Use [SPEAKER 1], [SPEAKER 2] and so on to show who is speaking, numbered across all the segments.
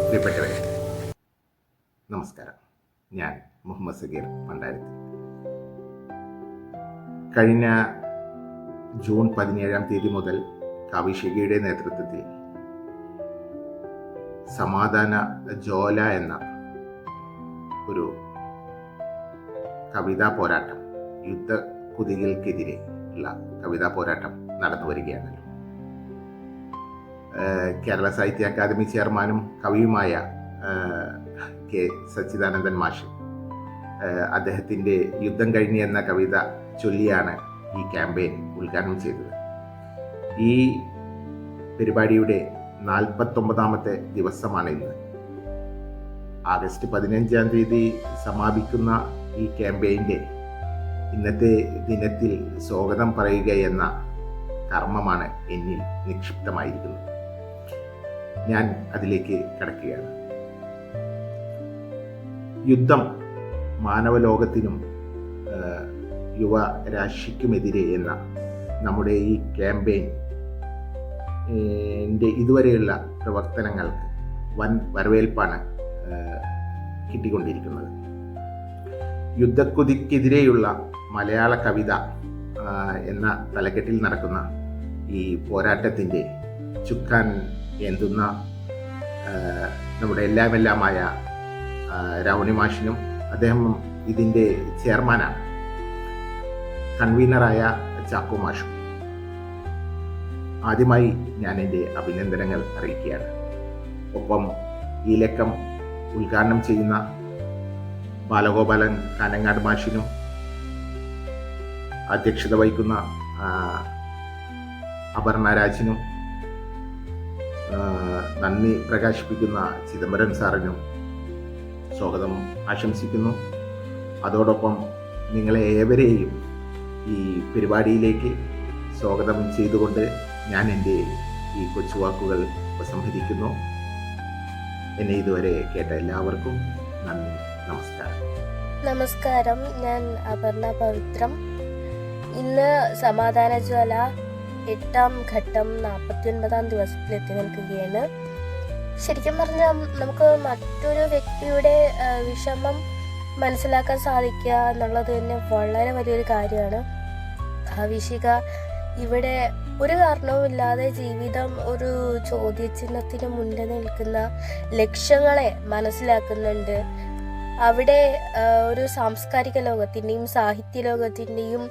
[SPEAKER 1] പ്രിയപ്പെട്ടവരെ, നമസ്കാരം. ഞാൻ മുഹമ്മദ് സഗീർ പണ്ടാരത്തി. കഴിഞ്ഞ ജൂൺ 17 മുതൽ കാവ്യശിഖയുടെ നേതൃത്വത്തിൽ സമാധാന ജ്വാല എന്ന ഒരു കവിതാ പോരാട്ടം, യുദ്ധ കുതികൾക്കെതിരെ ഉള്ള കവിതാ പോരാട്ടം നടന്നു വരികയാണല്ലോ. കേരള സാഹിത്യ അക്കാദമി ചെയർമാനും കവിയുമായ കെ സച്ചിദാനന്ദൻ മാഷ് അദ്ദേഹത്തിൻ്റെ യുദ്ധം കഴിഞ്ഞ് എന്ന കവിത ചൊല്ലിയാണ് ഈ ക്യാമ്പയിൻ ഉദ്ഘാടനം ചെയ്തത്. ഈ പരിപാടിയുടെ 49ാമത്തെ ദിവസമാണ് ഇന്ന്. ആഗസ്റ്റ് 15 സമാപിക്കുന്ന ഈ ക്യാമ്പയിൻ്റെ ഇന്നത്തെ ദിനത്തിൽ സ്വാഗതം പറയുക എന്ന കർമ്മമാണ് എന്നിൽ നിക്ഷിപ്തമായിരിക്കുന്നത്. ഞാൻ അതിലേക്ക് കടക്കുകയാണ്. യുദ്ധം മാനവലോകത്തിനും യുവരാശിക്കുമെതിരെ എന്ന നമ്മുടെ ഈ ക്യാമ്പയിൻ്റെ ഇതുവരെയുള്ള പ്രവർത്തനങ്ങൾക്ക് വൻ വരവേൽപ്പാണ് കിട്ടിക്കൊണ്ടിരിക്കുന്നത്. യുദ്ധക്കുതിക്കെതിരെയുള്ള മലയാള കവിത എന്ന തലക്കെട്ടിൽ നടക്കുന്ന ഈ പോരാട്ടത്തിൻ്റെ ചുക്കാൻ എന്തുന്ന നമ്മുടെ എല്ലാമെല്ലാമായ രാവണി മാഷിനും, അദ്ദേഹം ഇതിൻ്റെ ചെയർമാനാണ്, കൺവീനറായ ചാക്കോ മാഷും, ആദ്യമായി ഞാൻ എൻ്റെ അഭിനന്ദനങ്ങൾ അറിയിക്കുകയാണ്. ഒപ്പം ഈ ലക്കം ഉദ്ഘാടനം ചെയ്യുന്ന ബാലഗോപാലൻ കാനങ്ങാട് മാഷിനും, അധ്യക്ഷത വഹിക്കുന്ന അപർണ രാജിനും, നന്ദി പ്രകാശിപ്പിക്കുന്ന ചിദംബരം സാറിനും സ്വാഗതം ആശംസിക്കുന്നു. അതോടൊപ്പം നിങ്ങളെ ഏവരെയും ഈ പരിപാടിയിലേക്ക് സ്വാഗതം ചെയ്തുകൊണ്ട് ഞാൻ എൻ്റെ ഈ കൊച്ചുവാക്കുകൾ ഉപസംഹരിക്കുന്നു. എന്നെ ഇതുവരെ കേട്ട എല്ലാവർക്കും നന്ദി, നമസ്കാരം.
[SPEAKER 2] നമസ്കാരം, ഞാൻ അപർണ പവിത്രം. ഇന്ന് സമാധാന ജ്വാല 8ാം ഘട്ടം 49ാം ദിവസത്തിലെത്തി നിൽക്കുകയാണ്. ശരിക്കും പറഞ്ഞാൽ നമുക്ക് മറ്റൊരു വ്യക്തിയുടെ വിഷമം മനസ്സിലാക്കാൻ സാധിക്കുക എന്നുള്ളത് തന്നെ വളരെ വലിയൊരു കാര്യമാണ്. കാവ്യശിഖ ഇവിടെ ഒരു കാരണവുമില്ലാതെ ജീവിതം ഒരു ചോദ്യചിഹ്നത്തിന് മുന്നിൽ നിൽക്കുന്ന ലക്ഷ്യങ്ങളെ മനസ്സിലാക്കുന്നുണ്ട്. അവിടെ ഒരു സാംസ്കാരിക ലോകത്തിൻ്റെയും സാഹിത്യ ലോകത്തിൻ്റെയും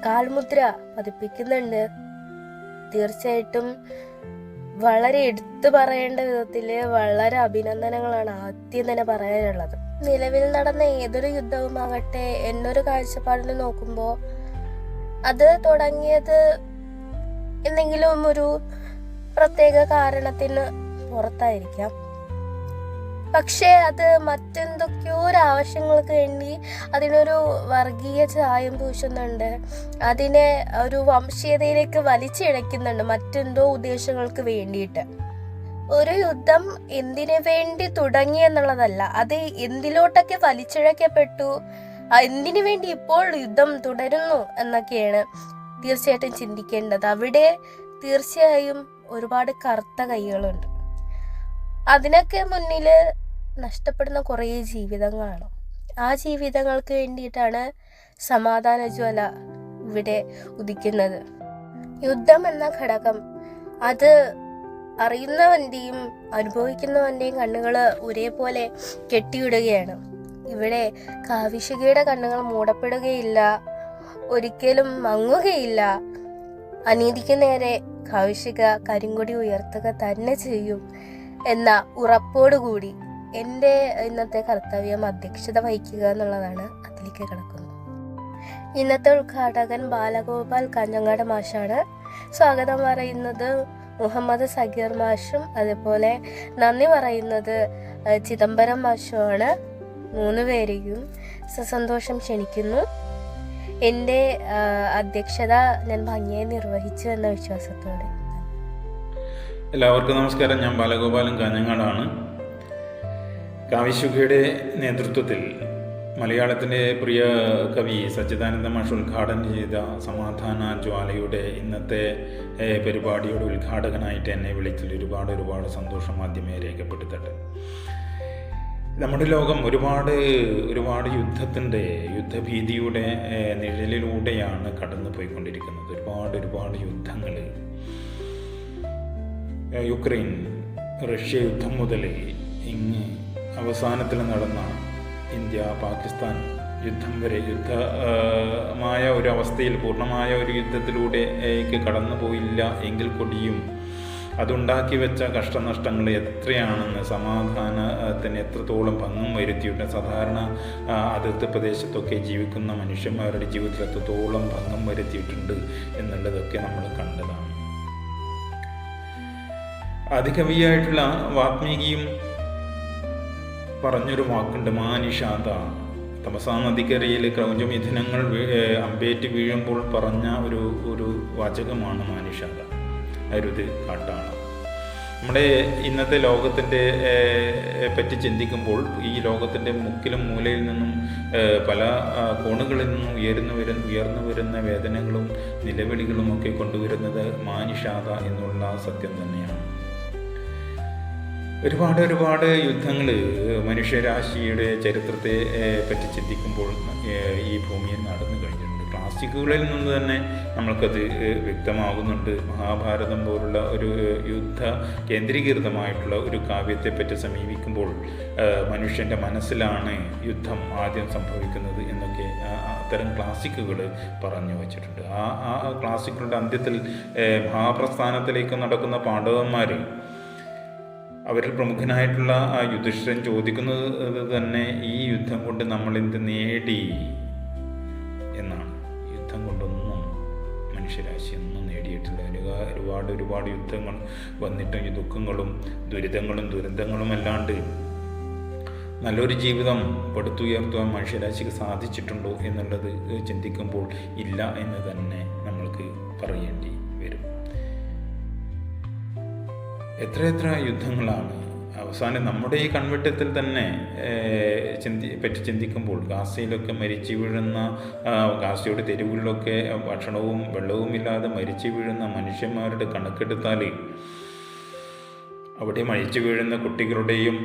[SPEAKER 2] കാൽമുദ്ര പതിപ്പിക്കുന്നുണ്ട്. തീർച്ചയായിട്ടും വളരെ എടുത്തു പറയേണ്ട വിധത്തിൽ വളരെ അഭിനന്ദനങ്ങളാണ് ആദ്യം തന്നെ പറയാനുള്ളത്. നിലവിൽ നടന്ന ഏതൊരു യുദ്ധവുമാകട്ടെ, എന്നൊരു കാഴ്ചപ്പാടിൽ നോക്കുമ്പോൾ അത് തുടങ്ങിയത് എന്തെങ്കിലും ഒരു പ്രത്യേക കാരണത്തിന് പുറത്തായിരിക്കാം. പക്ഷേ അത് മറ്റെന്തൊക്കെയോ ഒരു ആവശ്യങ്ങൾക്ക് വേണ്ടി അതിനൊരു വർഗീയ ചായം പൂശുന്നുണ്ട്, അതിനെ ഒരു വംശീയതയിലേക്ക് വലിച്ചിഴയ്ക്കുന്നുണ്ട് മറ്റെന്തോ ഉദ്ദേശങ്ങൾക്ക് വേണ്ടിയിട്ട്. ഒരു യുദ്ധം എന്തിനു വേണ്ടി തുടങ്ങി എന്നുള്ളതല്ല, അത് എന്തിലോട്ടൊക്കെ വലിച്ചിഴക്കപ്പെട്ടു, എന്തിനു വേണ്ടി ഇപ്പോൾ യുദ്ധം തുടരുന്നു എന്നൊക്കെയാണ് തീർച്ചയായിട്ടും ചിന്തിക്കേണ്ടത്. അവിടെ തീർച്ചയായും ഒരുപാട് കറുത്ത കൈകളുണ്ട്. അതിനൊക്കെ മുന്നിൽ നഷ്ടപ്പെടുന്ന കുറേ ജീവിതങ്ങളാണ്. ആ ജീവിതങ്ങൾക്ക് വേണ്ടിയിട്ടാണ് സമാധാന ജ്വാല ഇവിടെ ഉദിക്കുന്നത്. യുദ്ധം എന്ന ഘടകം അത് അറിയുന്നവൻ്റെയും അനുഭവിക്കുന്നവൻ്റെയും കണ്ണുകൾ ഒരേപോലെ കെട്ടിയിടുകയാണ്. ഇവിടെ കാവ്യശിഖയുടെ കണ്ണുകൾ മൂടപ്പെടുകയില്ല, ഒരിക്കലും മങ്ങുകയില്ല. അനീതിക്ക് നേരെ കാവ്യശിഖ കരിങ്കൊടി ഉയർത്തുക തന്നെ ചെയ്യും എന്ന ഉറപ്പോടുകൂടി എൻ്റെ ഇന്നത്തെ കർത്തവ്യം അധ്യക്ഷത വഹിക്കുക എന്നുള്ളതാണ്. അതിലേക്ക് കിടക്കുന്നത്. ഇന്നത്തെ ഉദ്ഘാടകൻ ബാലഗോപാൽ കാഞ്ഞങ്ങാട് മാഷാണ്. സ്വാഗതം പറയുന്നത് മുഹമ്മദ് സഗീർ മാഷും, അതുപോലെ നന്ദി പറയുന്നത് ചിദംബരം മാഷുമാണ്. 3 പേരെയും സസന്തോഷം ക്ഷണിക്കുന്നു. എൻ്റെ അധ്യക്ഷത ഞാൻ ഭംഗിയായി നിർവഹിച്ചു എന്ന വിശ്വാസത്തോടെ.
[SPEAKER 3] എല്ലാവർക്കും നമസ്കാരം. ഞാൻ ബാലഗോപാലൻ കാഞ്ഞങ്ങാടാണ്. കാവ്യശിഖയുടെ നേതൃത്വത്തിൽ മലയാളത്തിൻ്റെ പ്രിയ കവി സച്ചിദാനന്ദ മാഷ് ഉദ്ഘാടനം ചെയ്ത സമാധാന ജ്വാലയുടെ ഇന്നത്തെ പരിപാടിയുടെ ഉദ്ഘാടകനായിട്ട് എന്നെ വിളിച്ചതിൽ ഒരുപാട് സന്തോഷം ആദ്യമേ രേഖപ്പെടുത്തട്ടെ. നമ്മുടെ ലോകം ഒരുപാട് യുദ്ധഭീതിയുടെ നിഴലിലൂടെയാണ് കടന്നു പോയിക്കൊണ്ടിരിക്കുന്നത്. ഒരുപാട് യുദ്ധങ്ങൾ, യുക്രൈൻ റഷ്യ യുദ്ധം മുതൽ ഇങ്ങ് അവസാനത്തിൽ നടന്ന ഇന്ത്യ പാകിസ്ഥാൻ യുദ്ധം വരെ യുദ്ധമായ ഒരു അവസ്ഥയിൽ, പൂർണ്ണമായ ഒരു യുദ്ധത്തിലൂടെ കടന്നു പോയില്ല എങ്കിൽ കൂടിയും അതുണ്ടാക്കി വെച്ച കഷ്ടനഷ്ടങ്ങൾ എത്രയാണെന്ന്, സമാധാനത്തിന് എത്രത്തോളം ഭംഗം വരുത്തിയിട്ട്, സാധാരണ അതിർത്തി പ്രദേശത്തൊക്കെ ജീവിക്കുന്ന മനുഷ്യന്മാരുടെ ജീവിതത്തിൽ എത്രത്തോളം ഭംഗം വരുത്തിയിട്ടുണ്ട് എന്നുള്ളതൊക്കെ നമ്മൾ കണ്ടതാണ്. ആദികവിയായിട്ടുള്ള വാത്മീകിയും പറഞ്ഞൊരു വാക്കുണ്ട്, മാനിഷാദ. തമസാ നദിക്കരയിൽ ക്രൗഞ്ചമിഥുനങ്ങൾ അമ്പേറ്റ് വീഴുമ്പോൾ പറഞ്ഞ ഒരു വാചകമാണ് മാനിഷാദ. അരുത് കാട്ടാള. നമ്മുടെ ഇന്നത്തെ ലോകത്തിൻ്റെ പറ്റി ചിന്തിക്കുമ്പോൾ ഈ ലോകത്തിൻ്റെ മുക്കിലും മൂലയിൽ നിന്നും പല കോണുകളിൽ നിന്നും ഉയർന്നു വരുന്ന വേദനകളും നിലവിളികളും ഒക്കെ കൊണ്ടുവരുന്നത് മാനിഷാദ എന്നുള്ള സത്യം തന്നെയാണ്. ഒരുപാട് യുദ്ധങ്ങൾ മനുഷ്യരാശിയുടെ ചരിത്രത്തെ പറ്റി ചിന്തിക്കുമ്പോൾ ഈ ഭൂമിയിൽ നടന്നു കഴിഞ്ഞിട്ടുണ്ട്. ക്ലാസിക്കുകളിൽ നിന്ന് തന്നെ നമ്മൾക്കത് വ്യക്തമാകുന്നുണ്ട്. മഹാഭാരതം പോലുള്ള ഒരു യുദ്ധ കേന്ദ്രീകൃതമായിട്ടുള്ള ഒരു കാവ്യത്തെപ്പറ്റി സമീപിക്കുമ്പോൾ മനുഷ്യൻ്റെ മനസ്സിലാണ് യുദ്ധം ആദ്യം സംഭവിക്കുന്നത് എന്നൊക്കെ അത്തരം ക്ലാസിക്കുകൾ പറഞ്ഞു വച്ചിട്ടുണ്ട്. ആ ക്ലാസിക്കുകളുടെ അന്ത്യത്തിൽ മഹാപ്രസ്ഥാനത്തിലേക്ക് നടക്കുന്ന പാണ്ഡവന്മാർ, അവരിൽ പ്രമുഖനായിട്ടുള്ള യുധിഷ്ഠിരൻ ചോദിക്കുന്നത് തന്നെ ഈ യുദ്ധം കൊണ്ട് നമ്മൾ എന്ത് നേടി എന്നാണ്. യുദ്ധം കൊണ്ടൊന്നും മനുഷ്യരാശി ഒന്നും നേടിയിട്ടില്ല. ഒരുപാട് യുദ്ധങ്ങൾ വന്നിട്ടും ഈ ദുഃഖങ്ങളും ദുരിതങ്ങളും അല്ലാണ്ട് നല്ലൊരു ജീവിതം പടുത്തുയർത്തുവാൻ മനുഷ്യരാശിക്ക് സാധിച്ചിട്ടുണ്ടോ എന്നുള്ളത് ചിന്തിക്കുമ്പോൾ ഇല്ല എന്ന് തന്നെ നമ്മൾക്ക് പറയേണ്ടി വരും. എത്ര യുദ്ധങ്ങളാണ്. അവസാനം നമ്മുടെ ഈ കൺവെട്ടത്തിൽ തന്നെ ചിന്തിക്കുമ്പോൾ ഗാസയിലൊക്കെ മരിച്ചു വീഴുന്ന, ഗാസയുടെ തെരുവുകളിലൊക്കെ ഭക്ഷണവും വെള്ളവും ഇല്ലാതെ മരിച്ചു വീഴുന്ന മനുഷ്യന്മാരുടെ കണക്കെടുത്താൽ അവിടെ മരിച്ചു വീഴുന്ന കുട്ടികളുടെയും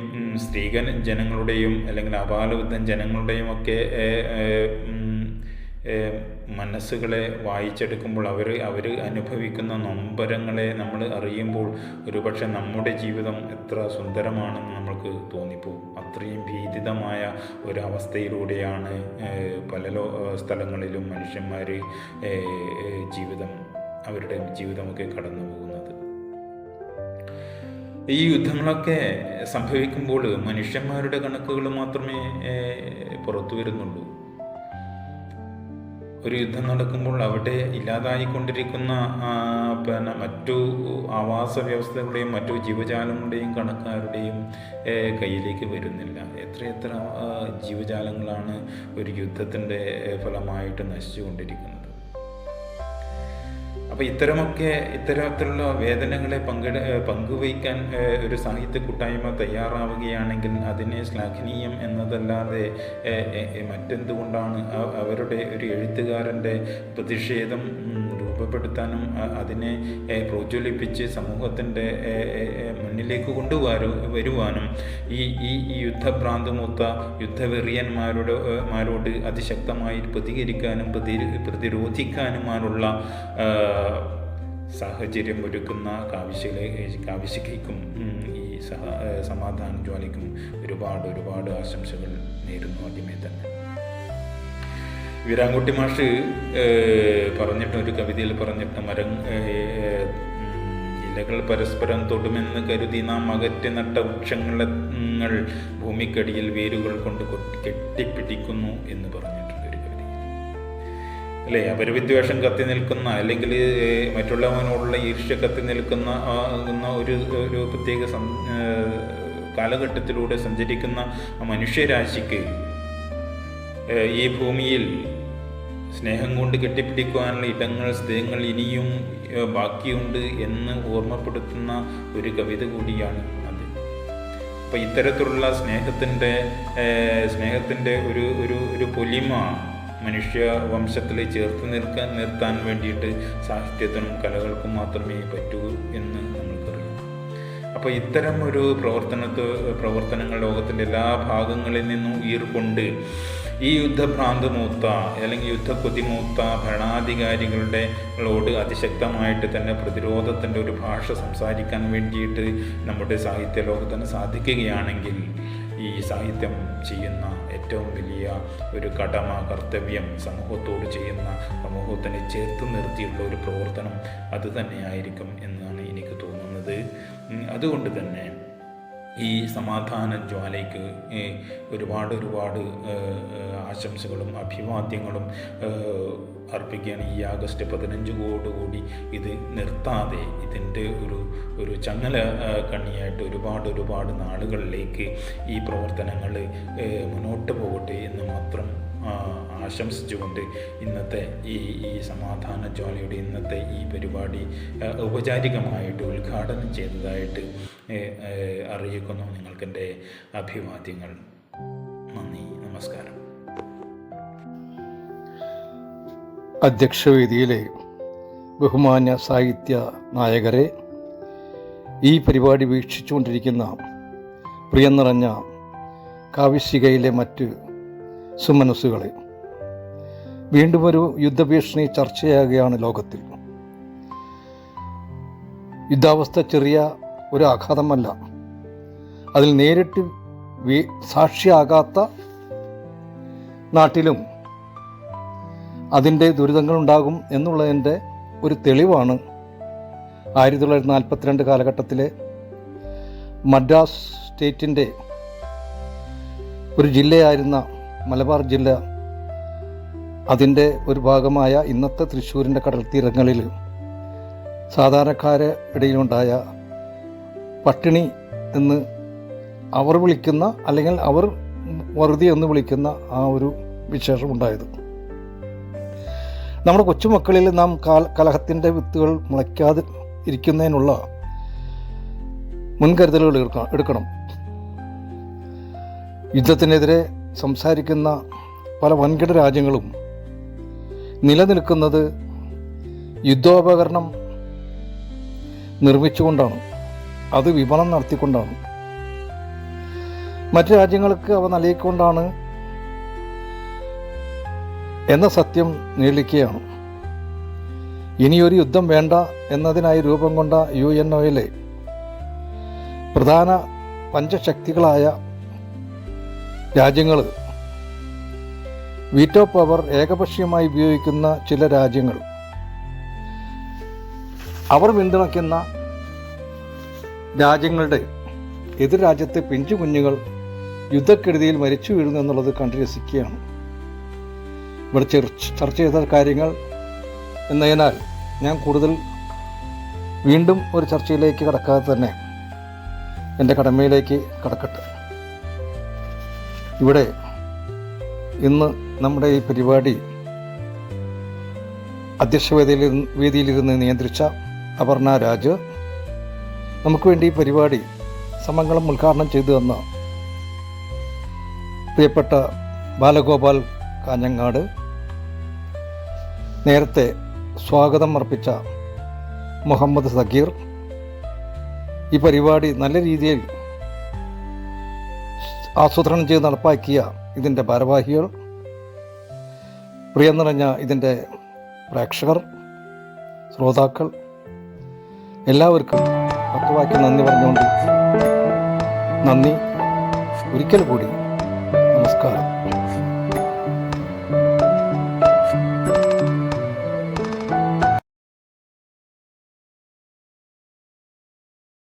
[SPEAKER 3] സ്ത്രീ ജനങ്ങളുടെയും അല്ലെങ്കിൽ അപാലവൃദ്ധ ജനങ്ങളുടെയും ഒക്കെ മനസ്സുകളെ വായിച്ചെടുക്കുമ്പോൾ അവർ അനുഭവിക്കുന്ന നൊമ്പരങ്ങളെ നമ്മൾ അറിയുമ്പോൾ ഒരുപക്ഷെ നമ്മുടെ ജീവിതം എത്ര സുന്ദരമാണെന്ന് നമ്മൾക്ക് തോന്നിപ്പോകും. അത്രയും ഭീതിതമായ ഒരവസ്ഥയിലൂടെയാണ് പല സ്ഥലങ്ങളിലും മനുഷ്യന്മാർ അവരുടെ ജീവിതമൊക്കെ കടന്നു പോകുന്നത്. ഈ യുദ്ധങ്ങളൊക്കെ സംഭവിക്കുമ്പോൾ മനുഷ്യന്മാരുടെ കണക്കുകൾ മാത്രമേ പുറത്തു വരുന്നുള്ളൂ. ഒരു യുദ്ധം നടക്കുമ്പോൾ അവിടെ ഇല്ലാതായിക്കൊണ്ടിരിക്കുന്ന മറ്റു ആവാസ വ്യവസ്ഥകളുടെയും മറ്റു ജീവജാലങ്ങളുടെയും കണക്കാരുടെയും കയ്യിലേക്ക് വരുന്നില്ല. എത്ര ജീവജാലങ്ങളാണ് ഒരു യുദ്ധത്തിൻ്റെ ഫലമായിട്ട് നശിച്ചുകൊണ്ടിരിക്കുന്നത്. അപ്പോൾ ഇത്തരത്തിലുള്ള വേദനകളെ പങ്കുവയ്ക്കാൻ ഒരു സാഹിത്യ കൂട്ടായ്മ തയ്യാറാവുകയാണെങ്കിൽ അതിനെ ശ്ലാഘനീയം എന്നതല്ലാതെ മറ്റെന്തുകൊണ്ടാണ് അവരുടെ ഒരു എഴുത്തുകാരൻ്റെ പ്രതിഷേധം രൂപപ്പെടുത്താനും അതിനെ പ്രോജ്വലിപ്പിച്ച് സമൂഹത്തിൻ്റെ മുന്നിലേക്ക് വരുവാനും ഈ യുദ്ധഭ്രാന്തമൂത്ത യുദ്ധവെറിയന്മാരോട് അതിശക്തമായി പ്രതികരിക്കാനും പ്രതിരോധിക്കാനുമായുള്ള സാഹചര്യം ഒരുക്കുന്ന കാവ്യശിഖയ്ക്കും ഈ സമാധാന ജ്വാലയ്ക്കും ഒരുപാട് ആശംസകൾ നേരുന്നു. ആദ്യമേ തന്നെ വീരാൻകുട്ടി മാഷ് ഒരു കവിതയിൽ പറഞ്ഞിട്ട് ഇലകൾ പരസ്പരം തൊടുമെന്ന് കരുതി നാം അകറ്റി നട്ട വൃക്ഷങ്ങൾ ഭൂമിക്കടിയിൽ വേരുകൾ കൊണ്ട് കെട്ടിപ്പിടിക്കുന്നു എന്ന് പറഞ്ഞിട്ടുണ്ട് ഒരു കവിതയിൽ. അല്ലേ, അപരവിദ്വേഷം കത്തി നിൽക്കുന്ന അല്ലെങ്കിൽ മറ്റുള്ളവനോടുള്ള ഈർഷ്യ കത്തി നിൽക്കുന്ന ഒരു പ്രത്യേക കാലഘട്ടത്തിലൂടെ സഞ്ചരിക്കുന്ന മനുഷ്യരാശിക്ക് ഈ ഭൂമിയിൽ സ്നേഹം കൊണ്ട് കെട്ടിപ്പിടിക്കുവാനുള്ള സ്ഥലങ്ങൾ ഇനിയും ബാക്കിയുണ്ട് എന്ന് ഓർമ്മപ്പെടുത്തുന്ന ഒരു കവിത കൂടിയാണ് അത്. അപ്പോൾ ഇത്തരത്തിലുള്ള സ്നേഹത്തിൻ്റെ ഒരു പൊലിമ മനുഷ്യ വംശത്തിൽ ചേർത്ത് നിർത്താൻ വേണ്ടിയിട്ട് സാഹിത്യത്തിനും കലകൾക്കും മാത്രമേ പറ്റൂ എന്ന് നമ്മൾക്കറിയാം. അപ്പോൾ ഇത്തരം ഒരു പ്രവർത്തനങ്ങൾ ലോകത്തിൻ്റെ എല്ലാ ഭാഗങ്ങളിൽ നിന്നും ഈർകൊണ്ട് ഈ യുദ്ധഭ്രാന്ത് മൂത്ത അല്ലെങ്കിൽ യുദ്ധക്കൊതി മൂത്ത ഭരണാധികാരികളോട് അതിശക്തമായിട്ട് തന്നെ പ്രതിരോധത്തിൻ്റെ ഒരു ഭാഷ സംസാരിക്കാൻ വേണ്ടിയിട്ട് നമ്മുടെ സാഹിത്യ ലോകത്തിന് സാധിക്കുകയാണെങ്കിൽ ഈ സാഹിത്യം ചെയ്യുന്ന ഏറ്റവും വലിയ ഒരു കടമ കർത്തവ്യം സമൂഹത്തോട് ചെയ്യുന്ന, സമൂഹത്തിനെ ചേർത്ത് നിർത്തിയുള്ള ഒരു പ്രവർത്തനം അത് തന്നെയായിരിക്കും എന്നാണ് എനിക്ക് തോന്നുന്നത്. അതുകൊണ്ട് തന്നെ ഈ സമാധാന ജ്വാലയ്ക്ക് ഒരുപാട് ആശംസകളും അഭിവാദ്യങ്ങളും അർപ്പിക്കുകയാണ്. ഈ ആഗസ്റ്റ് 15 കൂടി ഇത് നിർത്താതെ ഇതിൻ്റെ ഒരു ചങ്ങല കണ്ണിയായിട്ട് ഒരുപാട് നാളുകളിലേക്ക് ഈ പ്രവർത്തനങ്ങൾ മുന്നോട്ട് പോകട്ടെ എന്ന് മാത്രം ആശംസിച്ചുകൊണ്ട് ഇന്നത്തെ ഈ സമാധാന ജ്വാലയുടെ ഇന്നത്തെ ഈ പരിപാടി ഔപചാരികമായിട്ട് ഉദ്ഘാടനം ചെയ്തതായിട്ട് അറിയിക്കുന്നു. നിങ്ങൾക്കെൻ്റെ അഭിവാദ്യങ്ങൾ. നന്ദി, നമസ്കാരം.
[SPEAKER 4] അധ്യക്ഷവേദിയിലെ ബഹുമാന്യ സാഹിത്യ നായകരെ, ഈ പരിപാടി വീക്ഷിച്ചുകൊണ്ടിരിക്കുന്ന പ്രിയം നിറഞ്ഞ കാവ്യശികയിലെ മറ്റ് സുമനസ്സുകളെ, വീണ്ടും ഒരു യുദ്ധഭീഷണി ചർച്ചയാകുകയാണ് ലോകത്തിൽ. യുദ്ധാവസ്ഥ ചെറിയ ഒരു ആഘാതമല്ല. അതിൽ നേരിട്ട് സാക്ഷിയാകാത്ത നാട്ടിലും അതിൻ്റെ ദുരിതങ്ങളുണ്ടാകും എന്നുള്ളതിൻ്റെ ഒരു തെളിവാണ് 1942 കാലഘട്ടത്തിലെ മദ്രാസ് സ്റ്റേറ്റിൻ്റെ ഒരു ജില്ലയായിരുന്ന മലബാർ ജില്ല, അതിൻ്റെ ഒരു ഭാഗമായ ഇന്നത്തെ തൃശ്ശൂരിൻ്റെ കടൽ തീരങ്ങളിൽ സാധാരണക്കാരുടെ ഇടയിലുണ്ടായ പട്ടിണി എന്ന് അവർ വിളിക്കുന്ന, അല്ലെങ്കിൽ അവർ വറുതി എന്ന് വിളിക്കുന്ന ആ ഒരു വിശേഷമുണ്ടായത്. നമ്മുടെ കൊച്ചുമക്കളിൽ നാം കലഹത്തിൻ്റെ വിത്തുകൾ മുളയ്ക്കാതെ ഇരിക്കുന്നതിനുള്ള മുൻകരുതലുകൾ എടുക്കണം. യുദ്ധത്തിനെതിരെ സംസാരിക്കുന്ന പല വൻകിട രാജ്യങ്ങളും നിലനിൽക്കുന്നത് യുദ്ധോപകരണം നിർമ്മിച്ചുകൊണ്ടാണ്, അത് വിപണനം നടത്തിക്കൊണ്ടാണ്. മറ്റ് രാജ്യങ്ങൾക്ക് അവ നൽകിക്കൊണ്ടാണ് എന്ന സത്യം നീളിക്കുകയാണ്. ഇനിയൊരു യുദ്ധം വേണ്ട എന്നതിനായി രൂപം കൊണ്ട UNOയിലെ പ്രധാന പഞ്ചശക്തികളായ രാജ്യങ്ങൾ, വീറ്റോ പവർ ഏകപക്ഷീയമായി ഉപയോഗിക്കുന്ന ചില രാജ്യങ്ങൾ, അവർ പിന്തുണയ്ക്കുന്ന രാജ്യങ്ങളുടെ എതിർ രാജ്യത്തെ പിഞ്ചു കുഞ്ഞുകൾ യുദ്ധക്കെടുതിയിൽ മരിച്ചു വീഴുന്നു എന്നുള്ളത് കണ്ടു രസിക്കുകയാണ്. ഇവിടെ ചർച്ച ചെയ്ത കാര്യങ്ങൾ എന്നതിനാൽ ഞാൻ കൂടുതൽ വീണ്ടും ഒരു ചർച്ചയിലേക്ക് കടക്കാതെ തന്നെ എൻ്റെ കടമയിലേക്ക് കടക്കട്ടെ. ഇവിടെ ഇന്ന് നമ്മുടെ ഈ പരിപാടി വേദിയിലിരുന്ന് നിയന്ത്രിച്ച അപർണ രാജ്, നമുക്ക് വേണ്ടി ഈ പരിപാടി സമംഗളം ഉദ്ഘാടനം ചെയ്തു തന്ന പ്രിയപ്പെട്ട ബാലഗോപാൽ കാഞ്ഞങ്ങാട്, നേരത്തെ സ്വാഗതം അർപ്പിച്ച മുഹമ്മദ് സഗീർ, ഈ പരിപാടി നല്ല രീതിയിൽ ആസൂത്രണം ചെയ്ത് നടപ്പാക്കിയ ഇതിൻ്റെ ഭാരവാഹികൾ, പ്രിയം നിറഞ്ഞ ഇതിൻ്റെ പ്രേക്ഷകർ, ശ്രോതാക്കൾ, എല്ലാവർക്കും പത്തുവാക്കി നന്ദി പറഞ്ഞുകൊണ്ട് നന്ദി. ഒരിക്കൽ കൂടി നമസ്കാരം.